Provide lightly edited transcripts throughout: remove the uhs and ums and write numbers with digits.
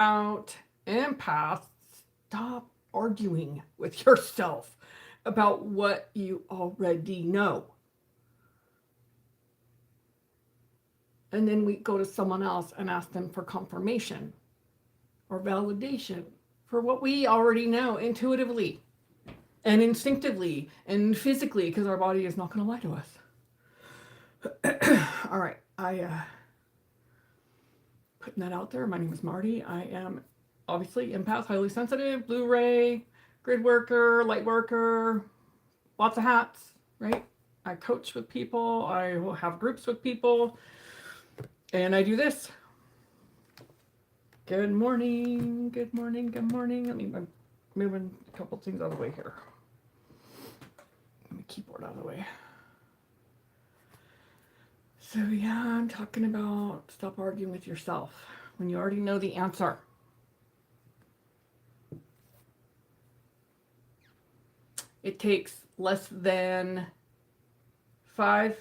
out, empaths, stop arguing with yourself about what you already know. And then we go to someone else and ask them for confirmation or validation for what we already know intuitively and instinctively and physically, because our body is not going to lie to us. All right, putting that out there. My name is Marty. I am obviously empath, highly sensitive, Blu-ray, grid worker, light worker, lots of hats, right? I coach with people. I will have groups with people. And I do this. Good morning, good morning, good morning. I'm moving a couple things out of the way here. My keyboard out of the way. So yeah, I'm talking about stop arguing with yourself when you already know the answer. It takes less than five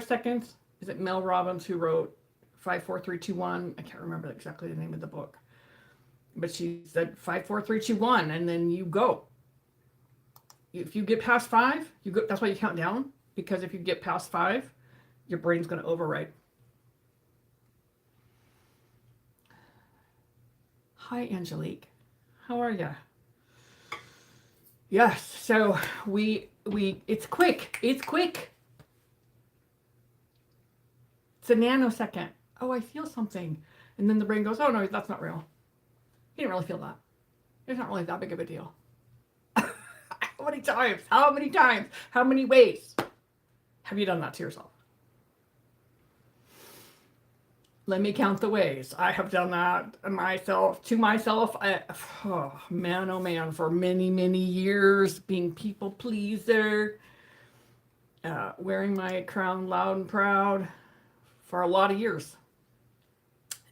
seconds. Is it Mel Robbins who wrote 5, 4, 3, 2, 1? I can't remember exactly the name of the book. But she said 5, 4, 3, 2, 1, and then you go. If you get past 5, you go. That's why you count down, because if you get past 5, your brain's going to override. Hi, Angelique. How are you? Yes. So it's quick. It's quick. It's a nanosecond. Oh, I feel something. And then the brain goes, oh, no, that's not real. You didn't really feel that. It's not really that big of a deal. How many times? How many times? How many ways have you done that to yourself? Let me count the ways. I have done that to myself. Oh man, for many, many years, being people pleaser, wearing my crown loud and proud for a lot of years.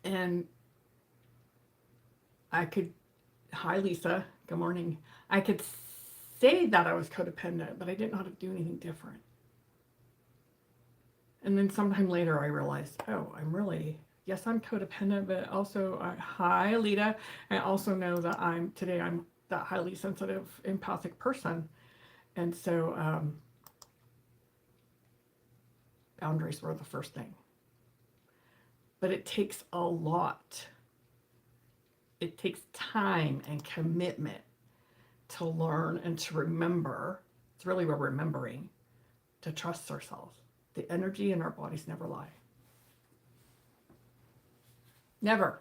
And hi Lisa, good morning. I could say that I was codependent, but I didn't know how to do anything different. And then sometime later I realized, oh, I'm codependent, but also, hi Alita, I also know that I'm that highly sensitive, empathic person. And so boundaries were the first thing. But it takes a lot. It takes time and commitment to learn and to remember. It's really we're remembering to trust ourselves. The energy in our bodies never lie. Never.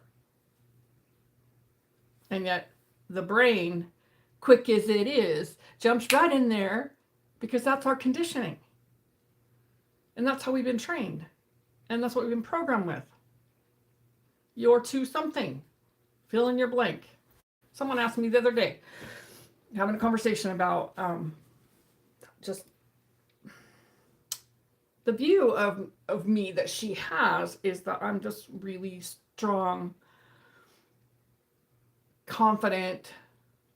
And yet the brain, quick as it is, jumps right in there because that's our conditioning. And that's how we've been trained. And that's what we've been programmed with. You're to something. Fill in your blank. Someone asked me the other day, having a conversation about just the view of me that she has is that I'm just really strong, confident,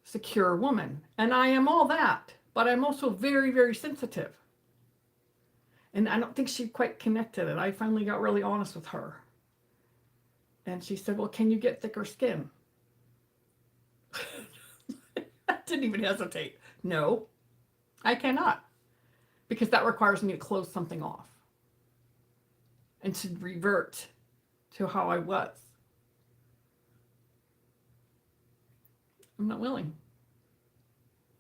secure woman. And I am all that, but I'm also very, very sensitive. And I don't think she quite connected it. I finally got really honest with her. And she said, well, can you get thicker skin? I didn't even hesitate. No, I cannot. Because that requires me to close something off and to revert to how I was. I'm not willing.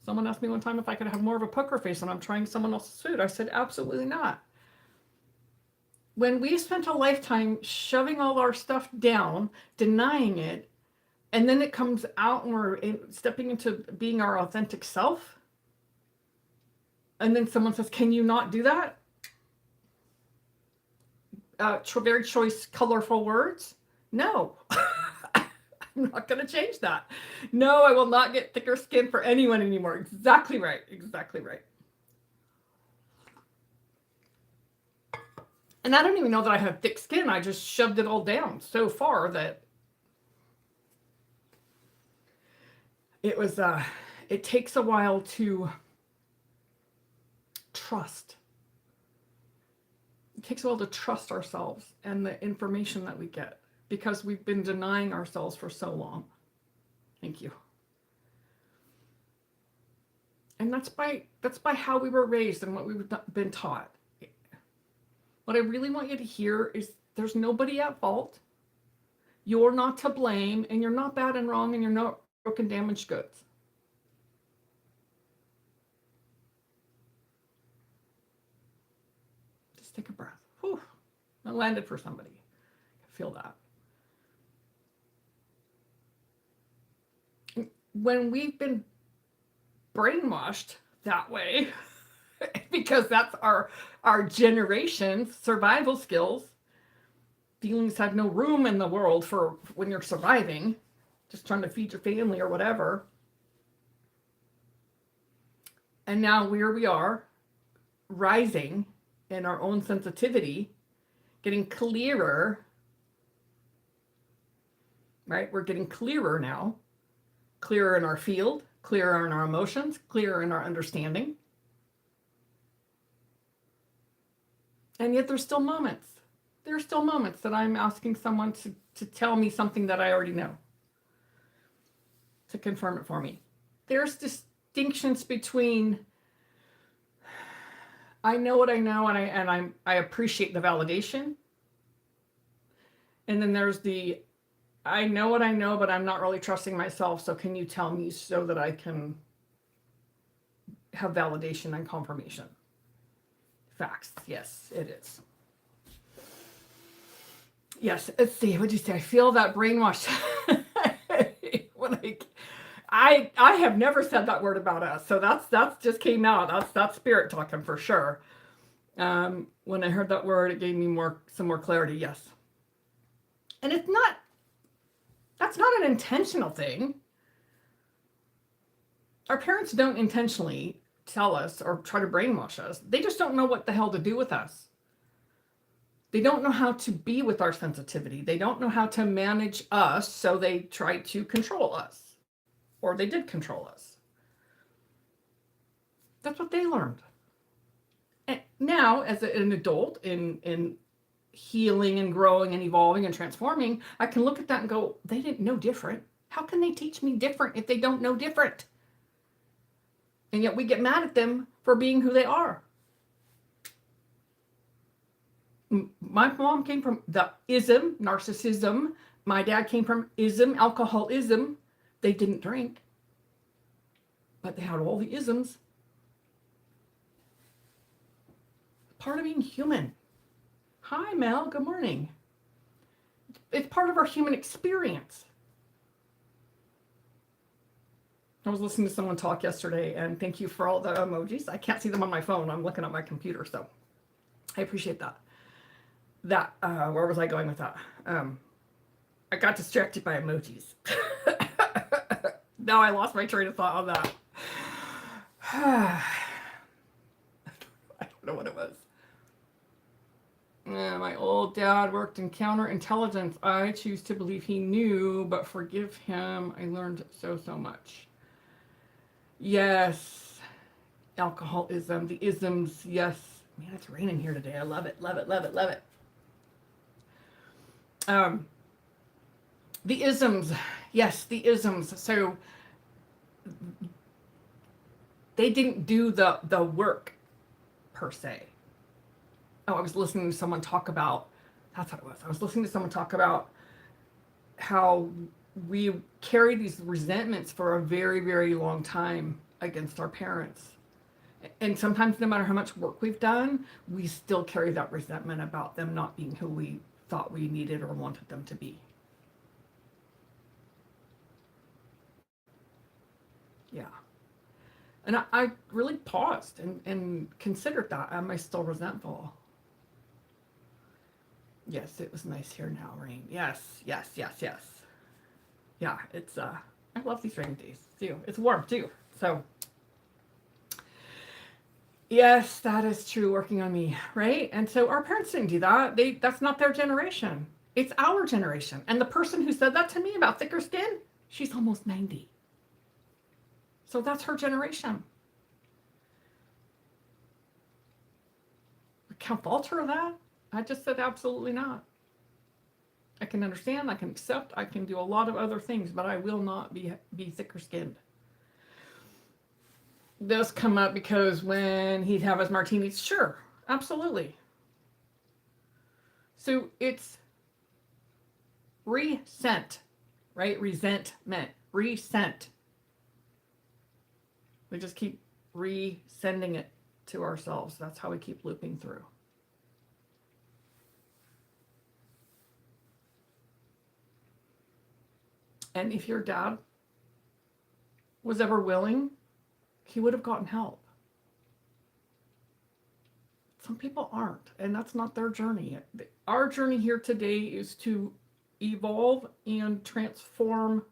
Someone asked me one time if I could have more of a poker face when I'm trying someone else's food. I said, absolutely not. When we spent a lifetime shoving all our stuff down, denying it, and then it comes out and we're stepping into being our authentic self, and then someone says, can you not do that? Very choice, colorful words. No, I'm not going to change that. No, I will not get thicker skin for anyone anymore. Exactly right. Exactly right. And I don't even know that I have thick skin. I just shoved it all down so far that it takes a while to trust. It takes a while to trust ourselves and the information that we get. because we've been denying ourselves for so long. Thank you. And that's by how we were raised and what we've been taught. What I really want you to hear is there's nobody at fault. You're not to blame, and you're not bad and wrong, and you're not broken, damaged goods. Just take a breath. Whew. That landed for somebody. I can feel that. When we've been brainwashed that way, because that's our generation's survival skills, feelings have no room in the world for when you're surviving, just trying to feed your family or whatever. And now here we are, rising in our own sensitivity, getting clearer, right? We're getting clearer now, clearer in our field, clearer in our emotions, clearer in our understanding. And yet there's still moments. There are still moments that I'm asking someone to tell me something that I already know, to confirm it for me. There's distinctions between I know what I know, and I appreciate the validation. And then there's the I know what I know, but I'm not really trusting myself. So can you tell me so that I can have validation and confirmation? Facts. Yes, it is. Yes, let's see. What did you say? I feel that brainwash. I have never said that word about us, so that's just came out. That's spirit talking for sure. When I heard that word, it gave me some more clarity. Yes, and that's not an intentional thing. Our parents don't intentionally tell us or try to brainwash us. They just don't know what the hell to do with us. They don't know how to be with our sensitivity. They don't know how to manage us, so they try to control us. Or they did control us. That's what they learned. And now, as an adult in healing and growing and evolving and transforming, I can look at that and go, they didn't know different. How can they teach me different if they don't know different? And yet we get mad at them for being who they are. My mom came from the ism, narcissism. My dad came from ism, alcoholism. They didn't drink, but they had all the isms. Part of being human. Hi, Mel. Good morning. It's part of our human experience. I was listening to someone talk yesterday, and thank you for all the emojis. I can't see them on my phone. I'm looking at my computer, so I appreciate that. Where was I going with that? I got distracted by emojis. Now I lost my train of thought on that. I don't know what it was. My old dad worked in counterintelligence. I choose to believe he knew, but forgive him. I learned so much. Yes. Alcoholism, the isms, yes. Man, it's raining here today. I love it, love it, love it, love it. The isms, yes, the isms. So they didn't do the work per se. Oh, I was listening to someone talk about, that's what it was. I was listening to someone talk about how we carry these resentments for a very, very long time against our parents. And sometimes no matter how much work we've done, we still carry that resentment about them not being who we thought we needed or wanted them to be. Yeah. And I really paused and considered that. Am I still resentful? Yes, it was nice here now, rain. Yes. Yeah, it's, I love these rainy days too. It's warm too. So, yes, that is true, working on me, right? And so our parents didn't do that. That's not their generation. It's our generation. And the person who said that to me about thicker skin, she's almost 90. So that's her generation. I can't fault her of that. I just said absolutely not. I can understand, I can accept, I can do a lot of other things, but I will not be thicker skinned. This come up because when he'd have his martinis, sure, absolutely. So it's resent, right? Resentment, resent. We just keep resending it to ourselves. That's how we keep looping through. And if your dad was ever willing, he would have gotten help. Some people aren't, and that's not their journey. Our journey here today is to evolve and transform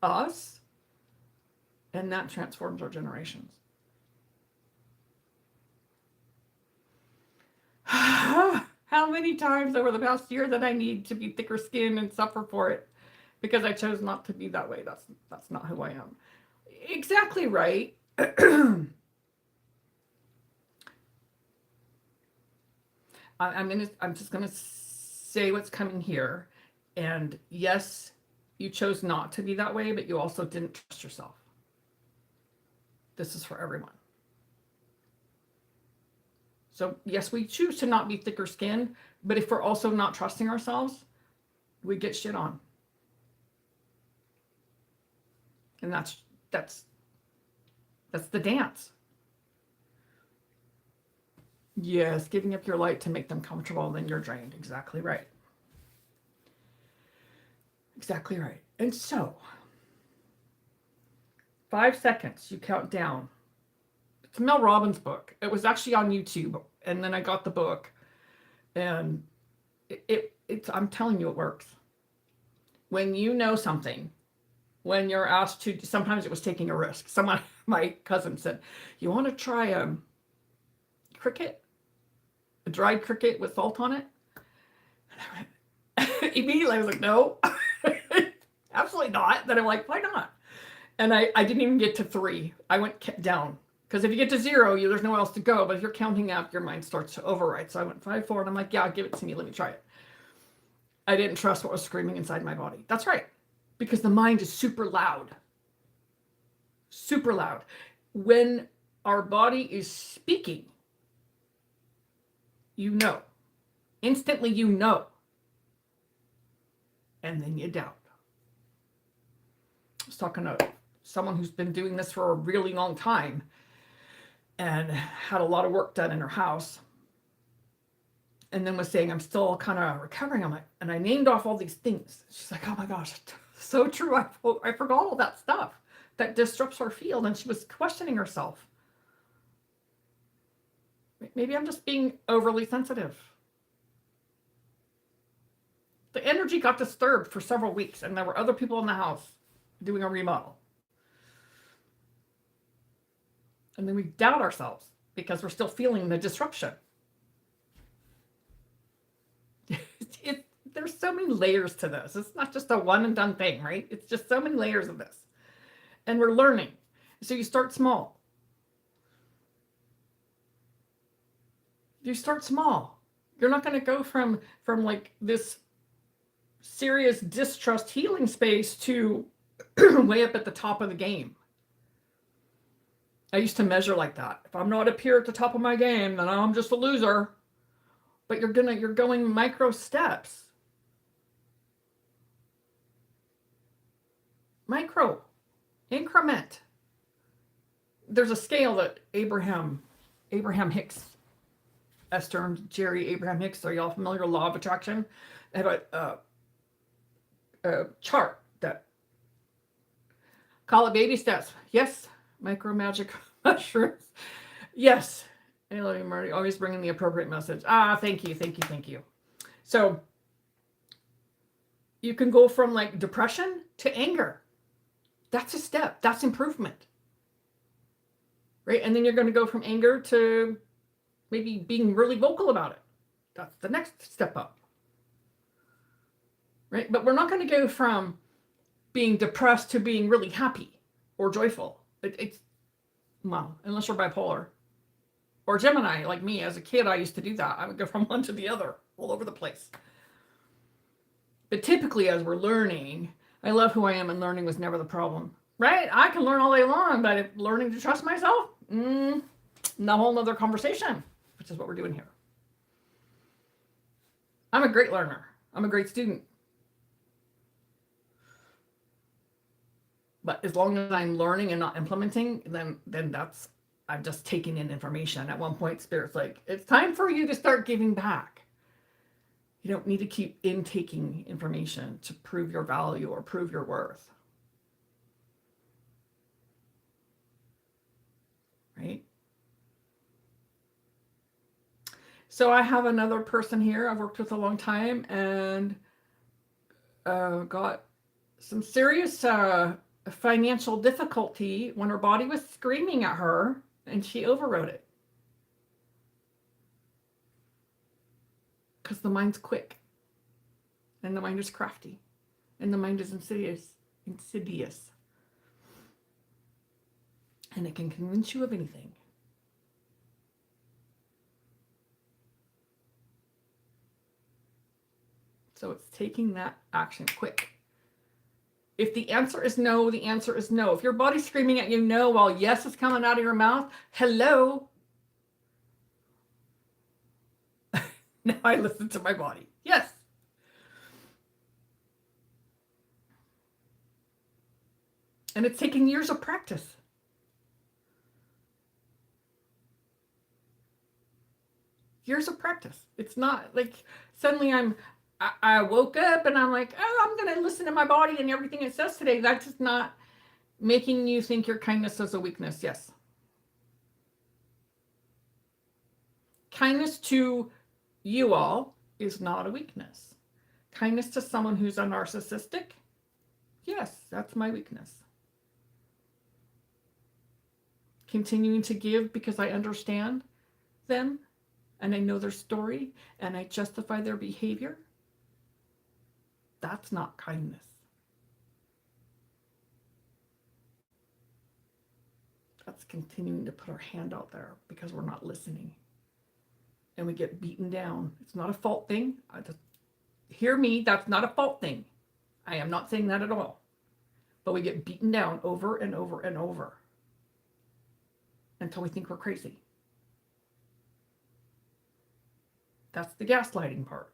us, and that transforms our generations. How many times over the past year that I need to be thicker skinned and suffer for it because I chose not to be that way. That's not who I am. Exactly right. I'm just gonna say what's coming here. And yes, you chose not to be that way, but you also didn't trust yourself. This is for everyone. So yes, we choose to not be thicker skinned, but if we're also not trusting ourselves, we get shit on. And that's the dance. Yes, giving up your light to make them comfortable, then you're drained. Exactly right. Exactly right. And so, 5 seconds, you count down. It's Mel Robbins' book. It was actually on YouTube, and then I got the book, and it's I'm telling you, it works. When you know something, when you're asked to, sometimes it was taking a risk. Someone, my cousin said, "You want to try cricket? A dried cricket with salt on it?" And I went, immediately I was like, no, absolutely not. Then I'm like, why not? And I didn't even get to 3. I went down. Because if you get to 0, there's nowhere else to go. But if you're counting up, your mind starts to override. So I went 5, 4, and I'm like, yeah, give it to me. Let me try it. I didn't trust what was screaming inside my body. That's right. Because the mind is super loud. Super loud. When our body is speaking, you know. Instantly you know. And then you doubt. I was talking to someone who's been doing this for a really long time and had a lot of work done in her house. And then was saying, I'm still kind of recovering. I'm like, and I named off all these things. She's like, oh my gosh, so true. I forgot all that stuff that disrupts our field. And she was questioning herself. Maybe I'm just being overly sensitive. The energy got disturbed for several weeks, and there were other people in the house doing a remodel. And then we doubt ourselves because we're still feeling the disruption. There's so many layers to this. It's not just a one and done thing, right? It's just so many layers of this. And we're learning. So you start small. You start small. You're not going to go from like this serious distrust healing space to way up at the top of the game. I used to measure like that. If I'm not up here at the top of my game, then I'm just a loser. But you're going micro steps. Micro increment. There's a scale that Abraham Hicks, Esther and Jerry Abraham Hicks, are y'all familiar with law of attraction? They have a chart that call it baby steps. Yes, micro magic mushrooms. Yes. I love you, Marty. Always bringing the appropriate message. Thank you. So you can go from like depression to anger. That's a step. That's improvement. Right? And then you're going to go from anger to maybe being really vocal about it. That's the next step up. Right? But we're not going to go from being depressed to being really happy or joyful. Well, unless you're bipolar. Or Gemini, like me. As a kid, I used to do that. I would go from one to the other, all over the place. But typically as we're learning, I love who I am and learning was never the problem, right? I can learn all day long, but if learning to trust myself, a whole nother conversation, which is what we're doing here. I'm a great learner. I'm a great student. But as long as I'm learning and not implementing, then that's, I'm just taking in information. At one point, Spirit's like, it's time for you to start giving back. You don't need to keep intaking information to prove your value or prove your worth. Right? So I have another person here I've worked with a long time and got some serious financial difficulty when her body was screaming at her and she overrode it. Because the mind's quick and the mind is crafty and the mind is insidious. And it can convince you of anything. So it's taking that action quick. If the answer is no, the answer is no. If your body's screaming at you no while yes is coming out of your mouth, hello. Now I listen to my body. Yes. And it's taken years of practice. Years of practice. It's not like suddenly I woke up and I'm like, oh, I'm going to listen to my body and everything it says today. That's just not making you think your kindness is a weakness. Yes. Kindness to you all is not a weakness. Kindness to someone who's a narcissistic, yes, that's my weakness. Continuing to give because I understand them and I know their story and I justify their behavior, that's not kindness. That's continuing to put our hand out there because we're not listening. And we get beaten down. It's not a fault thing. Hear me, that's not a fault thing. I am not saying that at all. But we get beaten down over and over and over until we think we're crazy. That's the gaslighting part.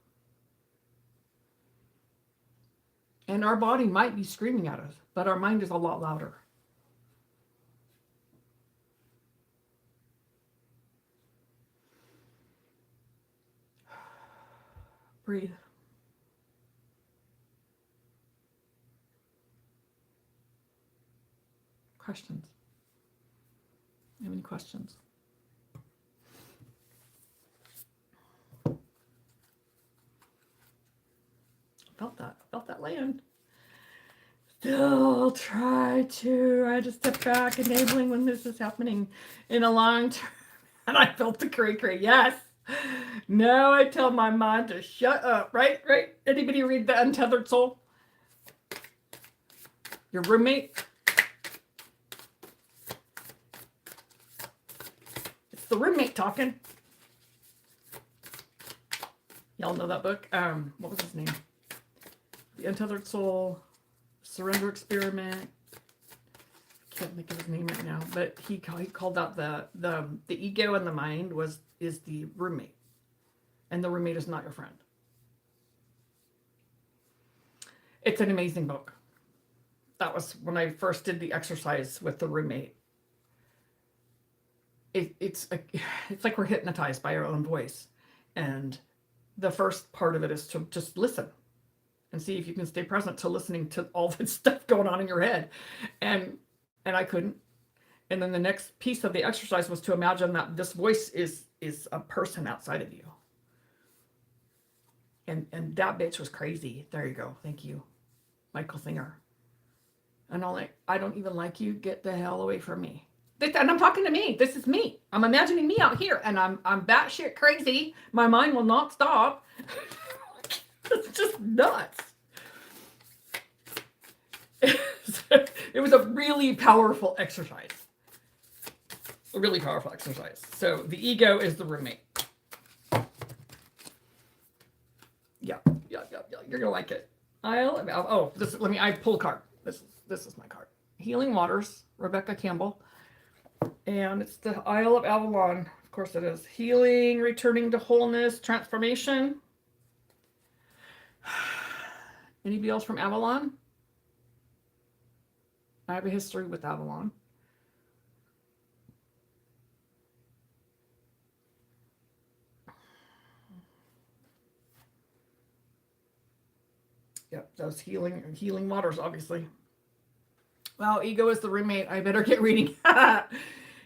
And our body might be screaming at us, but our mind is a lot louder. Breathe. Questions? You have any questions? Felt that land. Still try to step back, enabling when this is happening in a long term. And I felt the cray. Yes. No, I tell my mind to shut up. Right? Anybody read The Untethered Soul? Your roommate? It's the roommate talking. Y'all know that book? What was his name? The Untethered Soul, Surrender Experiment. Can't think of his name right now, but he called out the ego and the mind is the roommate, and the roommate is not your friend. It's an amazing book. That was when I first did the exercise with the roommate. It's like we're hypnotized by our own voice, and the first part of it is to just listen and see if you can stay present to listening to all this stuff going on in your head, and I couldn't. And then the next piece of the exercise was to imagine that this voice is a person outside of you. And that bitch was crazy. There you go. Thank you, Michael Singer. And I'm like, I don't even like you. Get the hell away from me. And I'm talking to me. This is me. I'm imagining me out here, and I'm batshit crazy. My mind will not stop. It's just nuts. It was a really powerful exercise. A really powerful exercise. So the ego is the roommate. Yeah. You're going to like it. I pull a card. This is my card. Healing Waters, Rebecca Campbell. And it's the Isle of Avalon. Of course it is. Healing, returning to wholeness, transformation. Anybody else from Avalon? I have a history with Avalon. Yep, those healing waters, obviously. Wow, Ego is the roommate. I better get reading.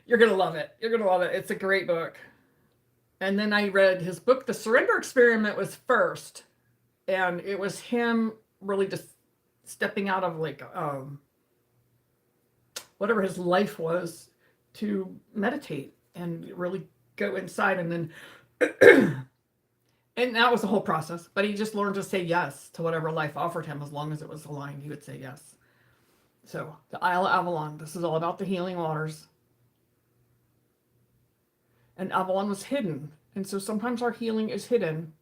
You're going to love it. You're going to love it. It's a great book. And then I read his book, The Surrender Experiment, was first. And it was him really just stepping out of like whatever his life was to meditate and really go inside. And then and that was the whole process. But he just learned to say yes to whatever life offered him. As long as it was aligned, he would say yes. So the Isle of Avalon, this is all about the healing waters. And Avalon was hidden. And so sometimes our healing is hidden.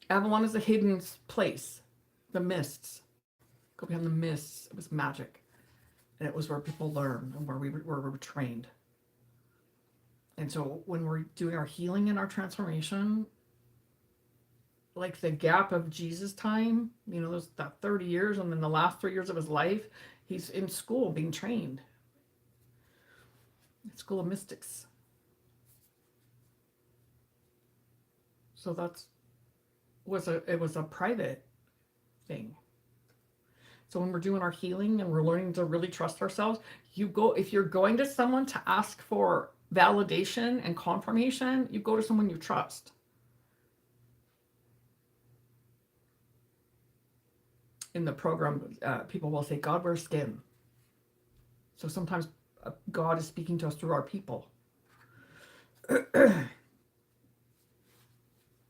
Avalon is a hidden place. The mists. Go behind the mists. It was magic. And it was where people learned and where we were trained. And so when we're doing our healing and our transformation, like the gap of Jesus' time, you know, that 30 years and then the last 3 years of his life, he's in school being trained. School of Mystics. So it was a private thing. So when we're doing our healing and we're learning to really trust ourselves, if you're going to someone to ask for validation and confirmation, you go to someone you trust. In the program, people will say, God wears skin. So sometimes God is speaking to us through our people. So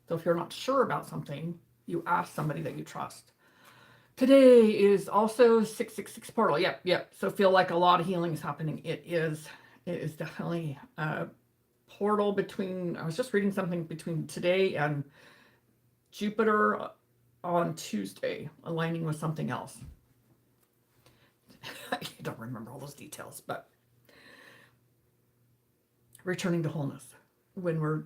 if you're not sure about something, you ask somebody that you trust. Today is also 666 portal. Yep. So feel like a lot of healing is happening. It is definitely a portal between, I was just reading something between today and Jupiter on Tuesday, aligning with something else. I don't remember all those details, but returning to wholeness. When we're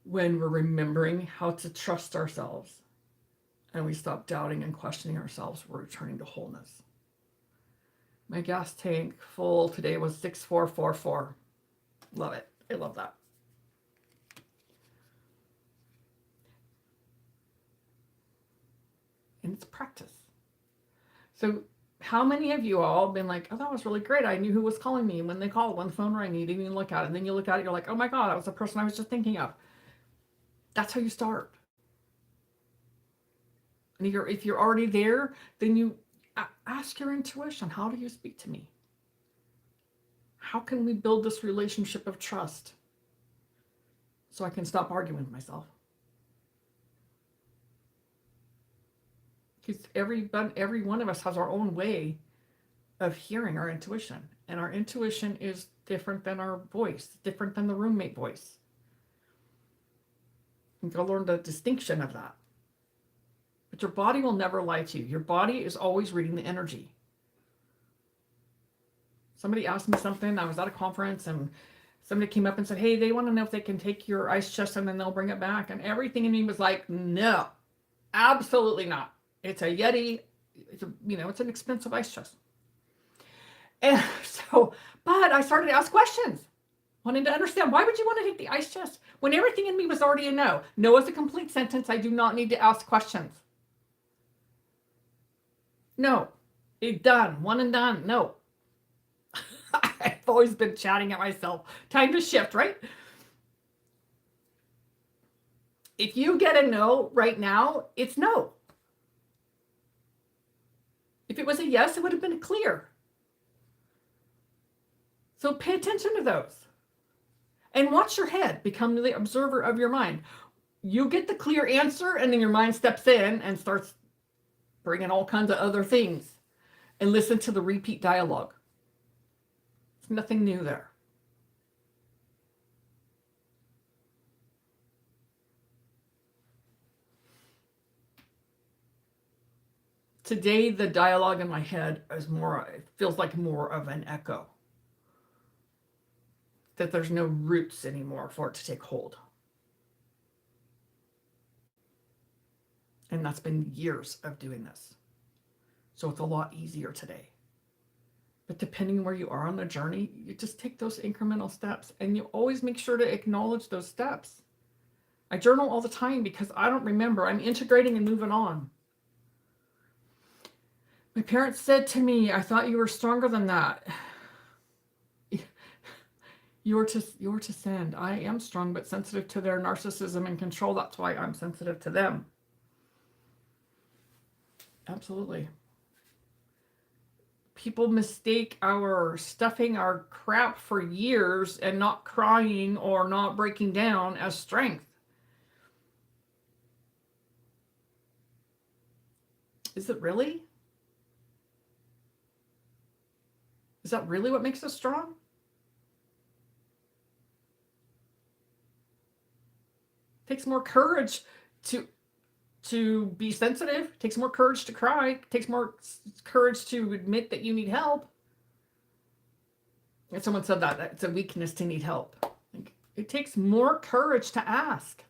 remembering how to trust ourselves and we stop doubting and questioning ourselves, we're returning to wholeness. My gas tank full today was 6444. Love it. I love that. And it's practice. So how many of you all been like, oh, that was really great. I knew who was calling me. When they called, when the phone rang, you didn't even look at it. And then you look at it, you're like, oh my God, that was the person I was just thinking of. That's how you start. And if you're already there, then you ask your intuition, how do you speak to me? How can we build this relationship of trust so I can stop arguing with myself? Because every one of us has our own way of hearing our intuition. And our intuition is different than our voice, different than the roommate voice. You gotta learn the distinction of that. But your body will never lie to you. Your body is always reading the energy. Somebody asked me something. I was at a conference and somebody came up and said, hey, they want to know if they can take your ice chest and then they'll bring it back. And everything in me was like, no, absolutely not. It's a Yeti. It's an expensive ice chest. And so, but I started to ask questions, wanting to understand, why would you want to take the ice chest when everything in me was already a no? No is a complete sentence. I do not need to ask questions. No, it's done. One and done. No. I've always been chatting at myself. Time to shift, right? If you get a no right now, it's no. If it was a yes, it would have been clear. So pay attention to those. And watch your head. Become the observer of your mind. You get the clear answer, and then your mind steps in and starts bringing all kinds of other things. And listen to the repeat dialogue. There's nothing new there. Today, the dialogue in my head is more, it feels like more of an echo. That there's no roots anymore for it to take hold. And that's been years of doing this. So it's a lot easier today. But depending where you are on the journey, you just take those incremental steps, and you always make sure to acknowledge those steps. I journal all the time because I don't remember. I'm integrating and moving on. My parents said to me, I thought you were stronger than that. You're to send. I am strong, but sensitive to their narcissism and control. That's why I'm sensitive to them. Absolutely. People mistake our stuffing our crap for years and not crying or not breaking down as strength. Is it really? Is that really what makes us strong? It takes more courage to be sensitive. It takes more courage to cry. It takes more courage to admit that you need help. And someone said that it's a weakness to need help. It takes more courage to ask.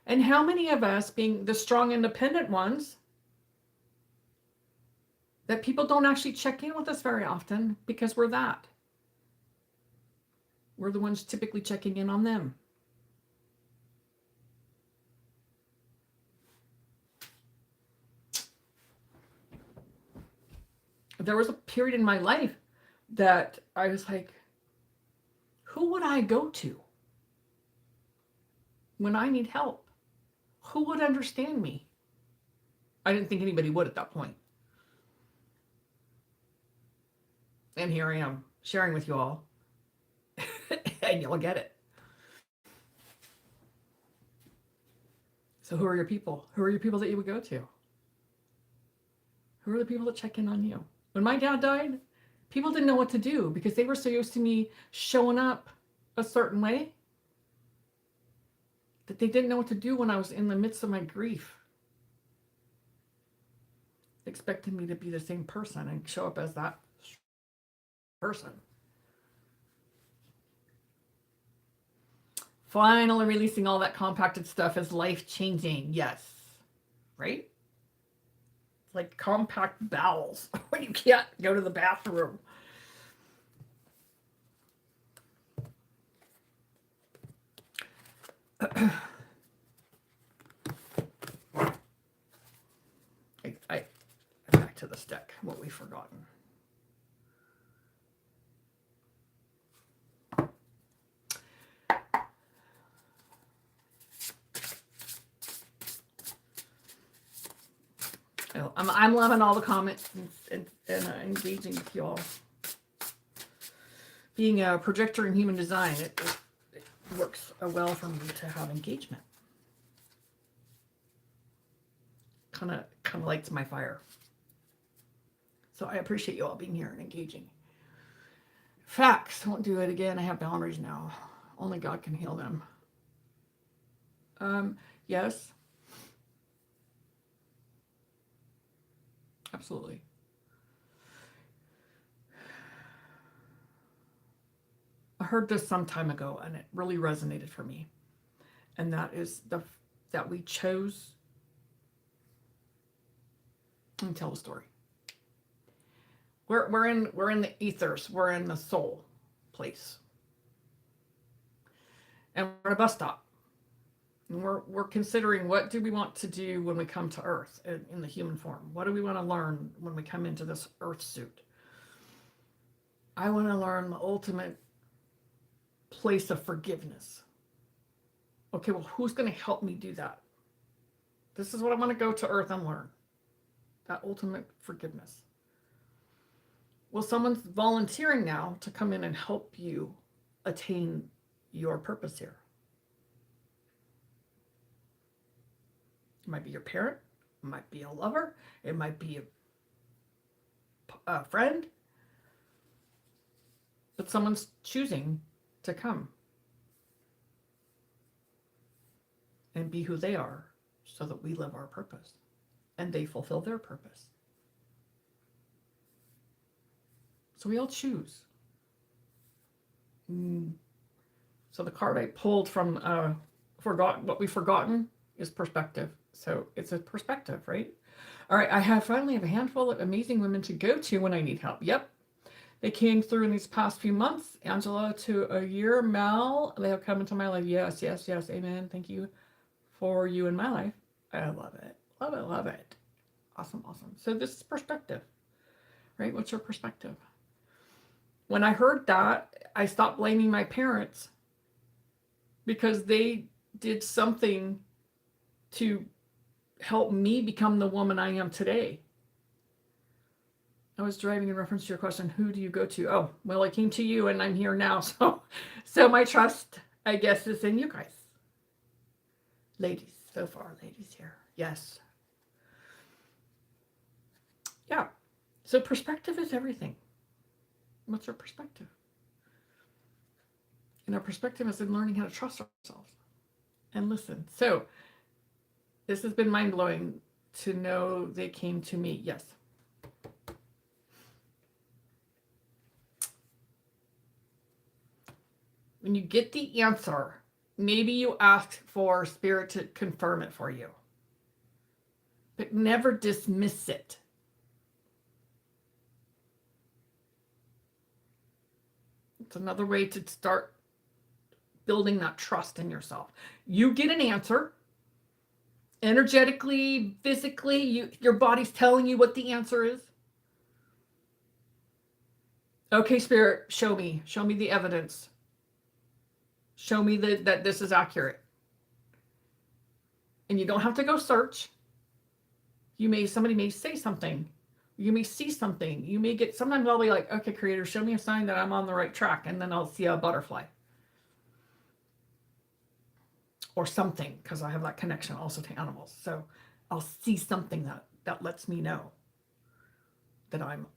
And how many of us, being the strong, independent ones, that people don't actually check in with us very often because we're that. We're the ones typically checking in on them. There was a period in my life that I was like, who would I go to when I need help? Who would understand me? I didn't think anybody would at that point. And here I am sharing with you all. And you'll get it. So who are your people? Who are your people that you would go to? Who are the people that check in on you? When my dad died, people didn't know what to do because they were so used to me showing up a certain way that they didn't know what to do when I was in the midst of my grief. They expected me to be the same person and show up as that person. Finally releasing all that compacted stuff is life-changing. Yes. Right? It's like compact bowels when you can't go to the bathroom. Back to this deck, what we've forgotten. I'm loving all the comments and engaging with y'all. Being a projector in human design, it works well for me to have engagement. Kind of lights my fire. So I appreciate you all being here and engaging. Facts. Won't do it again. I have boundaries now. Only God can heal them. Yes. Absolutely. I heard this some time ago and it really resonated for me. And that is that we chose. Let me tell the story. We're in the ethers. We're in the soul place. And we're at a bus stop. And we're considering, what do we want to do when we come to Earth in the human form? What do we want to learn when we come into this Earth suit? I want to learn the ultimate place of forgiveness. Okay, well, who's going to help me do that? This is what I want to go to Earth and learn. That ultimate forgiveness. Well, someone's volunteering now to come in and help you attain your purpose here. It might be your parent, it might be a lover, it might be a friend, but someone's choosing to come and be who they are so that we live our purpose and they fulfill their purpose. So we all choose. So the card I pulled from what we've forgotten is perspective. So it's a perspective, right? All right, I finally have a handful of amazing women to go to when I need help. Yep. They came through in these past few months. Angela to a year. Mel, they have come into my life. Yes, yes, yes. Amen. Thank you for you in my life. I love it. Love it, love it. Awesome, awesome. So this is perspective, right? What's your perspective? When I heard that, I stopped blaming my parents because they did something to help me become the woman I am today. I was driving in reference to your question, who do you go to? Oh, well, I came to you and I'm here now. So my trust, I guess, is in you guys. Ladies, so far, ladies here. Yes. Yeah. So perspective is everything. What's our perspective? And our perspective is in learning how to trust ourselves and listen. So this has been mind-blowing to know they came to me. Yes. When you get the answer, maybe you ask for spirit to confirm it for you. But never dismiss it. It's another way to start building that trust in yourself. You get an answer. Energetically, physically, your body's telling you what the answer is. Okay, Spirit, show me the evidence. Show me that this is accurate. And you don't have to go search. Somebody may say something. You may see something. You may get, sometimes I'll be like, okay, Creator, show me a sign that I'm on the right track. And then I'll see a butterfly. Or something, because I have that connection also to animals. So I'll see something that lets me know that I'm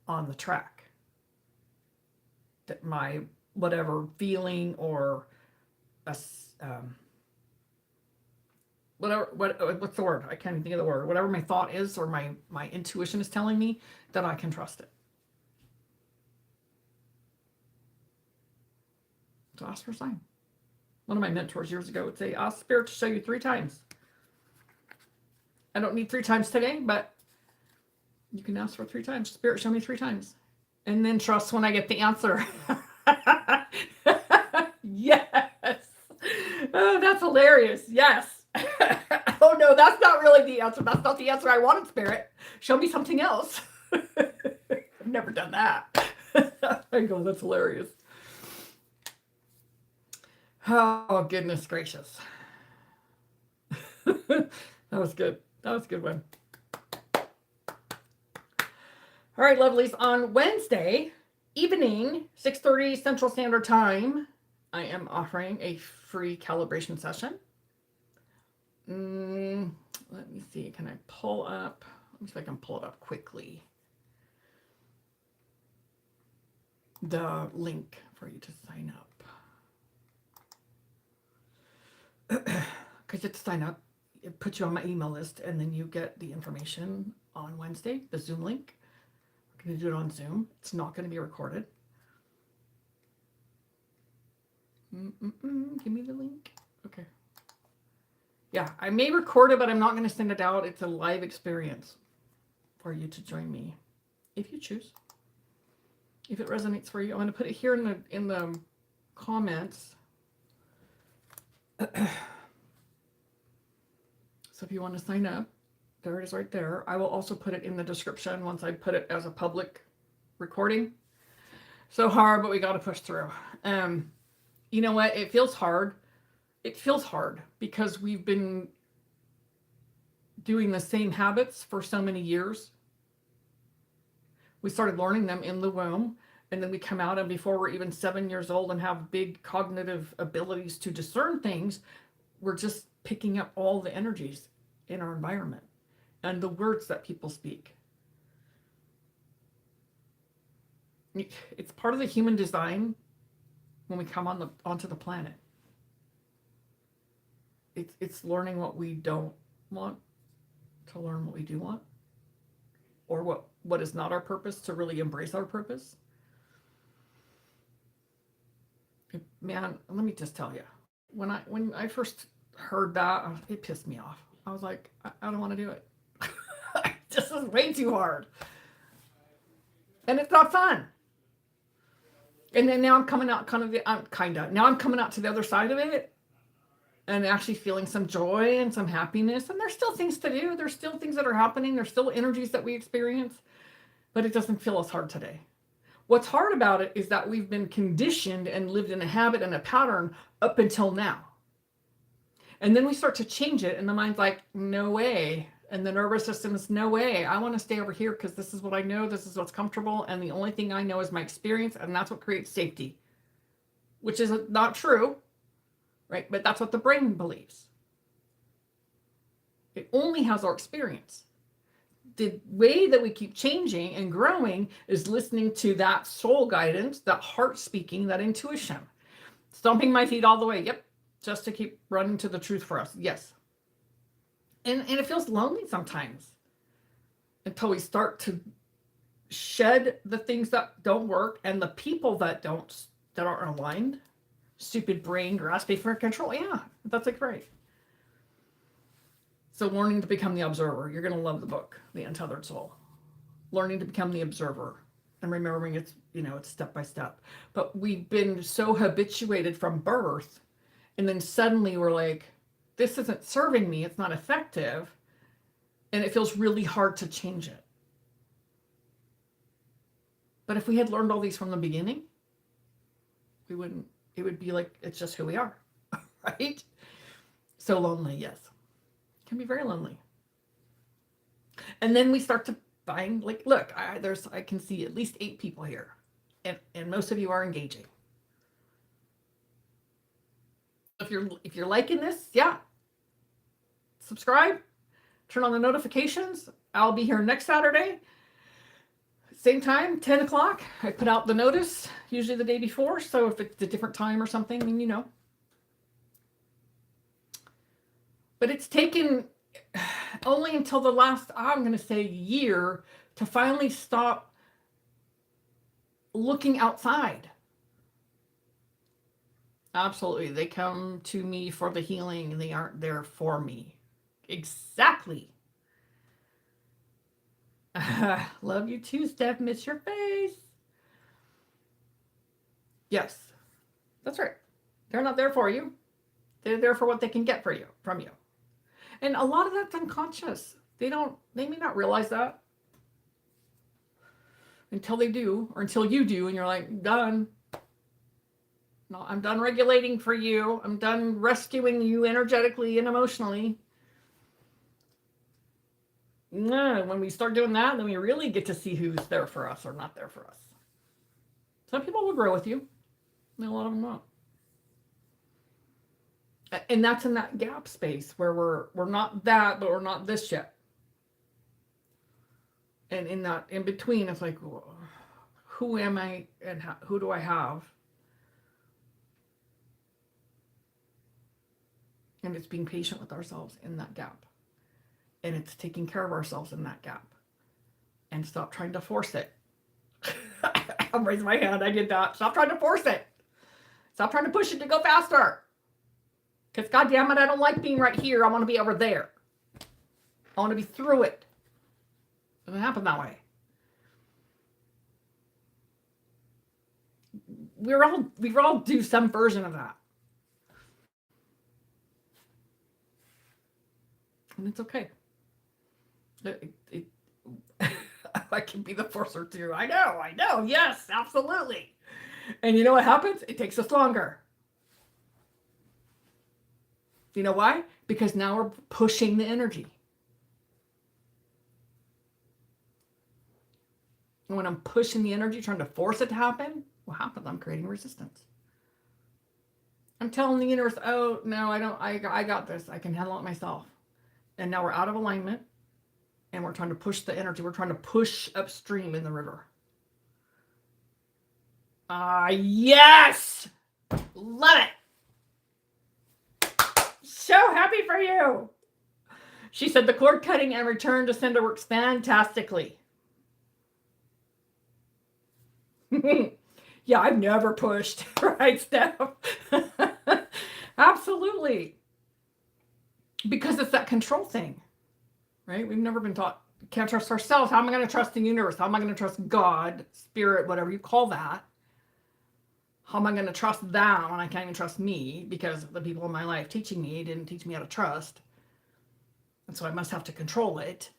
on the track. That my whatever feeling or what's the word? I can't even think of the word. Whatever my thought is or my intuition is telling me, that I can trust it. So ask for a sign. One of my mentors years ago would say, ask Spirit to show you 3 times. I don't need 3 times today, but you can ask for 3 times. Spirit, show me 3 times. And then trust when I get the answer. Yes. Oh, that's hilarious. Yes. Oh, no, that's not really the answer. That's not the answer I wanted, Spirit. Show me something else. I've never done that. I go, that's hilarious. Oh, goodness gracious. That was good. That was a good one. All right, lovelies. On Wednesday evening, 6:30 Central Standard Time, I am offering a free calibration session. Let me see. Can I pull up? Let me see if I can pull it up quickly. The link for you to sign up. Because it's sign up, it puts you on my email list, and then you get the information on Wednesday, the Zoom link. We're going to do it on Zoom. It's not going to be recorded. Give me the link. Okay. Yeah, I may record it, but I'm not going to send it out. It's a live experience for you to join me, if you choose. If it resonates for you, I'm going to put it here in the comments. So if you want to sign up, there it is right there. I will also put it in the description once I put it as a public recording. So hard, but we got to push through. You know what? It feels hard. It feels hard because we've been doing the same habits for so many years. We started learning them in the womb, and then we come out, and before we're even 7 years old and have big cognitive abilities to discern things, we're just picking up all the energies in our environment and the words that people speak. It's part of the human design when we come onto the planet. It's learning what we don't want to learn what we do want, or what is not our purpose to really embrace our purpose. Man, let me just tell you, when I first heard that, it pissed me off. I was like, I don't want to do it. This is way too hard, and it's not fun. And then now I'm coming out now I'm coming out to the other side of it, and actually feeling some joy and some happiness. And there's still things to do. There's still things that are happening. There's still energies that we experience, but it doesn't feel as hard today. What's hard about it is that we've been conditioned and lived in a habit and a pattern up until now. And then we start to change it, and the mind's like, no way. And the nervous system is, no way. I want to stay over here because this is what I know. This is what's comfortable. And the only thing I know is my experience. And that's what creates safety, which is not true, right? But that's what the brain believes. It only has our experience. The way that we keep changing and growing is listening to that soul guidance, that heart speaking, that intuition. Stomping my feet all the way. Yep. Just to keep running to the truth for us. Yes. And it feels lonely sometimes until we start to shed the things that don't work and the people that aren't aligned. Stupid brain grasping for control. Yeah, that's like right. So learning to become the observer. You're going to love the book, The Untethered Soul. Learning to become the observer and remembering it's step by step. But we've been so habituated from birth, and then suddenly we're like, this isn't serving me. It's not effective. And it feels really hard to change it. But if we had learned all these from the beginning, it would be like, it's just who we are, right? So lonely, yes. It can be very lonely. And then we start to find, like, look, I can see at least 8 people here, and most of you are engaging. If you're liking this, yeah, subscribe, turn on the notifications. I'll be here next Saturday, same time, 10 o'clock. I put out the notice, usually the day before. So if it's a different time or something, then you know. But it's taken only until the last, I'm going to say, year to finally stop looking outside. Absolutely. They come to me for the healing, and they aren't there for me. Exactly. Love you too, Steph. Miss your face. Yes, that's right. They're not there for you. They're there for what they can get from you. And a lot of that's unconscious. They may not realize that until they do, or until you do, and you're like, done. No, I'm done regulating for you. I'm done rescuing you energetically and emotionally. No, when we start doing that, then we really get to see who's there for us or not there for us. Some people will grow with you, and a lot of them won't. And that's in that gap space where we're not that, but we're not this yet. And in that in between, it's like, who am I, and who do I have? And it's being patient with ourselves in that gap. And it's taking care of ourselves in that gap. And stop trying to force it. I'm raising my hand. I did that. Stop trying to force it. Stop trying to push it to go faster. Because goddamn it, I don't like being right here. I want to be over there. I want to be through it. It doesn't happen that way. We all do some version of that. And it's okay. I can be the forcer too. I know. Yes, absolutely. And you know what happens? It takes us longer. You know why? Because now we're pushing the energy. And when I'm pushing the energy, trying to force it to happen, what happens? I'm creating resistance. I'm telling the universe, oh, no, I don't. I got this. I can handle it myself. And now we're out of alignment, and we're trying to push the energy. We're trying to push upstream in the river. Yes! Love it! So so happy for you. She said the cord cutting and return to sender works fantastically. Yeah, I've never pushed, right, Steph? Absolutely. Because it's that control thing, right? We've never been taught, can't trust ourselves. How am I going to trust the universe? How am I going to trust God, spirit, whatever you call that? How am I going to trust them when I can't even trust me? Because the people in my life teaching me didn't teach me how to trust. And so I must have to control it.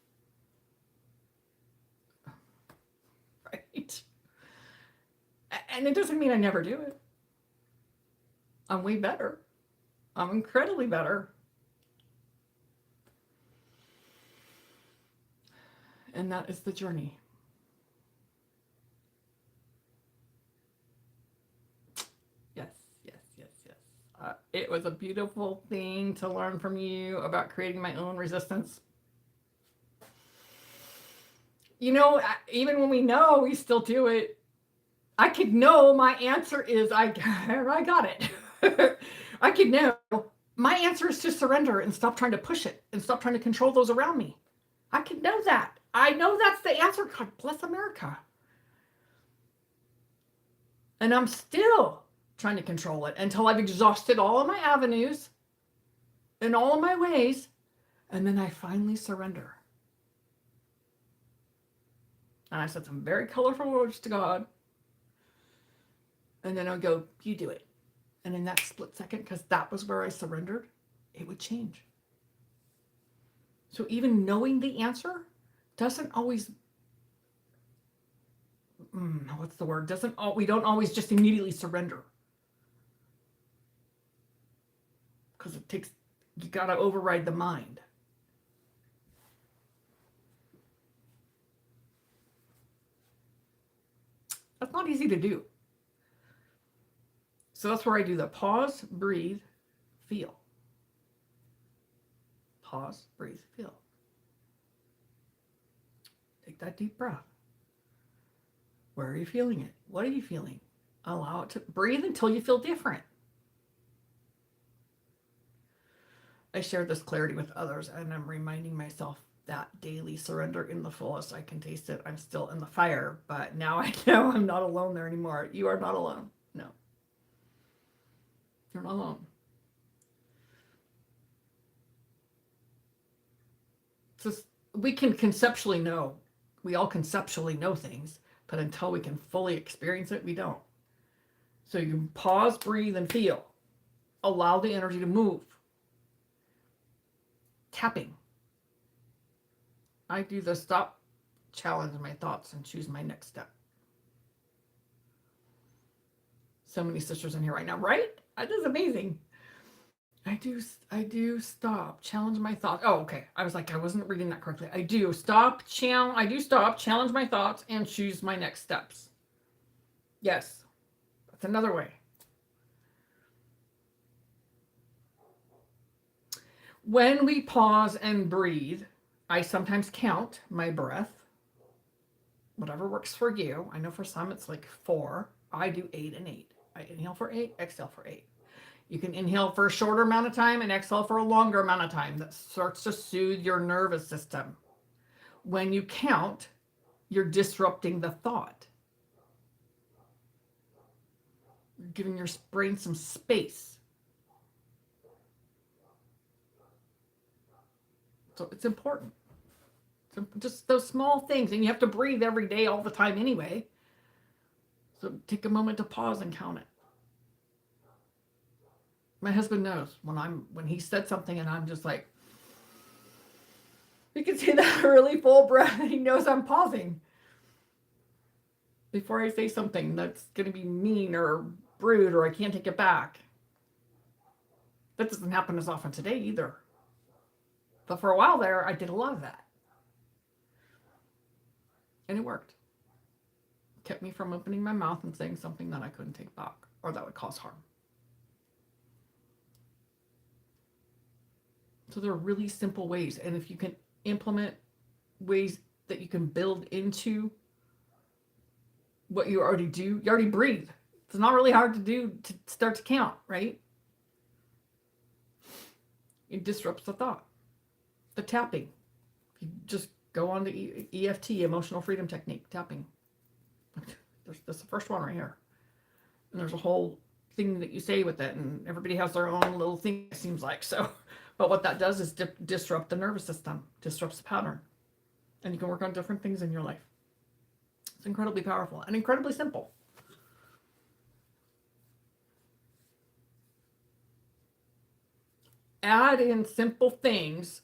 Right? And it doesn't mean I never do it. I'm way better. I'm incredibly better. And that is the journey. Yes, yes, yes, yes. It was a beautiful thing to learn from you about creating my own resistance. You know, even when we know, we still do it. I could know my answer is I got it. I could know my answer is to surrender and stop trying to push it and stop trying to control those around me. I could know that. I know that's the answer. God bless America. And I'm still trying to control it until I've exhausted all of my avenues in all of my ways. And then I finally surrender. And I said some very colorful words to God. And then I'll go, you do it. And in that split second, because that was where I surrendered, it would change. So even knowing the answer doesn't always, what's the word? We don't always just immediately surrender. Because you got to override the mind. That's not easy to do. So that's where I do the pause, breathe, feel. Pause, breathe, feel. Take that deep breath. Where are you feeling it? What are you feeling? Allow it to breathe until you feel different. I share this clarity with others, and I'm reminding myself that daily surrender in the fullest. I can taste it. I'm still in the fire, but now I know I'm not alone there anymore. You are not alone. No. You're not alone. So we can conceptually know. We all conceptually know things, but until we can fully experience it, we don't. So you can pause, breathe, and feel. Allow the energy to move. Tapping. I do the stop, challenge my thoughts, and choose my next step. So many sisters in here right now, right? That is amazing. I do stop, challenge my thoughts. Oh, okay. I was like, I wasn't reading that correctly. I do stop, challenge my thoughts, and choose my next steps. Yes. That's another way. When we pause and breathe, I sometimes count my breath. Whatever works for you. I know for some it's like 4. I do 8 and 8. I inhale for 8, exhale for 8. You can inhale for a shorter amount of time and exhale for a longer amount of time. That starts to soothe your nervous system. When you count, you're disrupting the thought. You're giving your brain some space. So it's important. So just those small things. And you have to breathe every day, all the time anyway. So take a moment to pause and count it. My husband knows when he said something and I'm just like, you can see that really full breath. He knows I'm pausing before I say something that's going to be mean or rude or I can't take it back. That doesn't happen as often today either. But for a while there, I did a lot of that. And it worked. It kept me from opening my mouth and saying something that I couldn't take back or that would cause harm. So there are really simple ways. And if you can implement ways that you can build into what you already do, you already breathe. It's not really hard to do to start to count, right? It disrupts the thought. The tapping. You just go on the EFT, emotional freedom technique, tapping. That's the first one right here. And there's a whole thing that you say with it, and everybody has their own little thing, it seems like. So, but what that does is disrupt the nervous system, disrupts the pattern. And you can work on different things in your life. It's incredibly powerful and incredibly simple. Add in simple things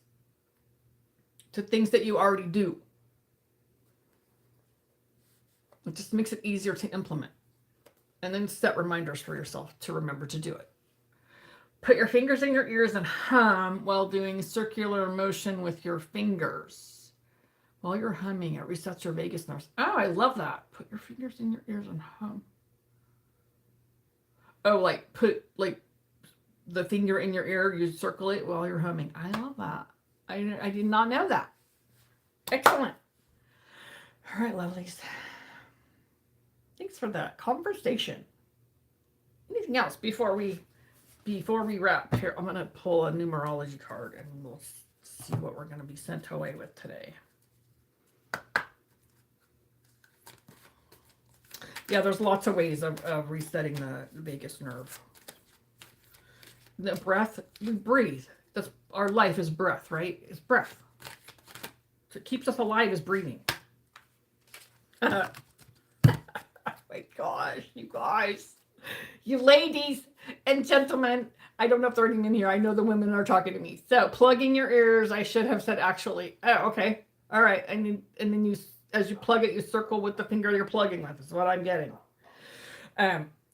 to things that you already do. It just makes it easier to implement. And then set reminders for yourself to remember to do it. Put your fingers in your ears and hum while doing circular motion with your fingers. While you're humming, it resets your vagus nerves. Oh, I love that. Put your fingers in your ears and hum. Oh, like put like the finger in your ear, you circle it while you're humming. I love that. I did not know that. Excellent. All right, lovelies. Thanks for that conversation. Anything else before we wrap here? I'm going to pull a numerology card and we'll see what we're going to be sent away with today. Yeah, there's lots of ways of resetting the vagus nerve. The breath, we breathe. That's our life is breath, right? It's breath. So it keeps us alive is breathing. Oh my gosh, you guys. You ladies and gentlemen. I don't know if they're already in here. I know the women are talking to me. So plugging your ears, I should have said actually. Oh, okay. All right. And then you, as you plug it, you circle with the finger you're plugging with. Is what I'm getting.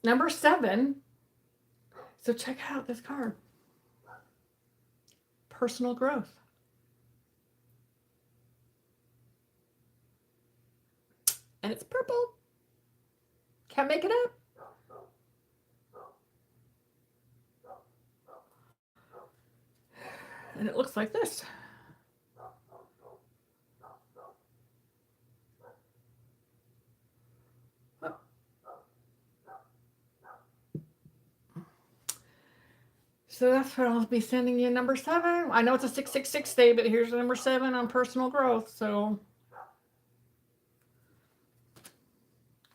Number 7. So check out this card. Personal growth. And it's purple. Can't make it up. And it looks like this. So that's what I'll be sending you, number 7. I know it's a 666 day, but here's number 7 on personal growth. So,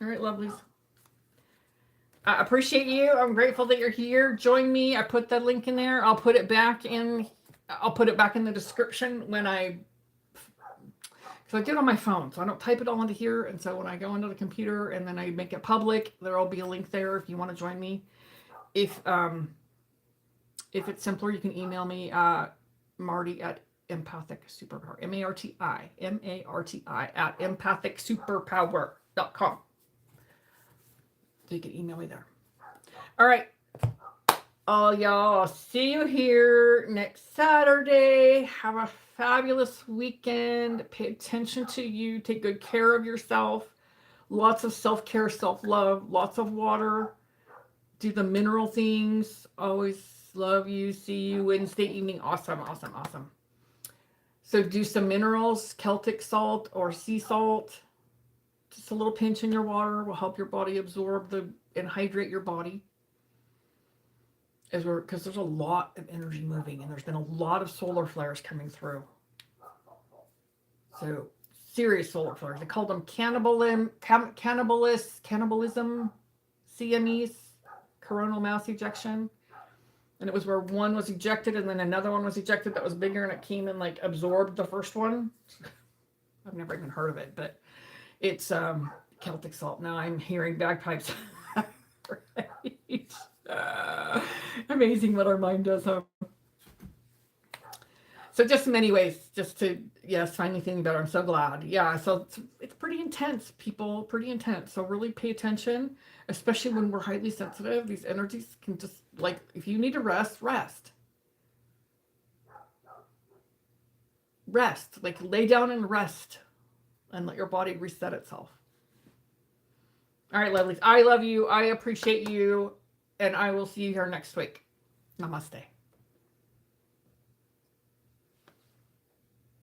all right, lovelies. I appreciate you. I'm grateful that you're here. Join me. I put the link in there. I'll put it back in the description when because I do it on my phone, so I don't type it all into here. And so when I go into the computer and then I make it public, there'll be a link there if you want to join me. If it's simpler, you can email me, Marty at Empathic Superpower, Marti at empathicsuperpower.com. So you can email me there. All right. All y'all, see you here next Saturday. Have a fabulous weekend. Pay attention to you. Take good care of yourself. Lots of self-care, self-love, lots of water. Do the mineral things. Always love you. See you Wednesday evening. Awesome, awesome, awesome. So do some minerals, Celtic salt or sea salt. Just a little pinch in your water will help your body absorb and hydrate your body. Because there's a lot of energy moving and there's been a lot of solar flares coming through. So serious solar flares. They called them cannibalism, CMEs, coronal mass ejection. And it was where one was ejected and then another one was ejected that was bigger and it came and like absorbed the first one. I've never even heard of it, but it's Celtic salt. Now I'm hearing bagpipes. Right. Amazing what our mind does, huh? So just many ways just to, yes, finally feeling better. I'm so glad. Yeah, so it's pretty intense, people, pretty intense. So really pay attention, especially when we're highly sensitive. These energies can just, like, if you need to rest. Rest, like lay down and rest and let your body reset itself. All right, lovelies. I love you. I appreciate you. And I will see you here next week. Namaste.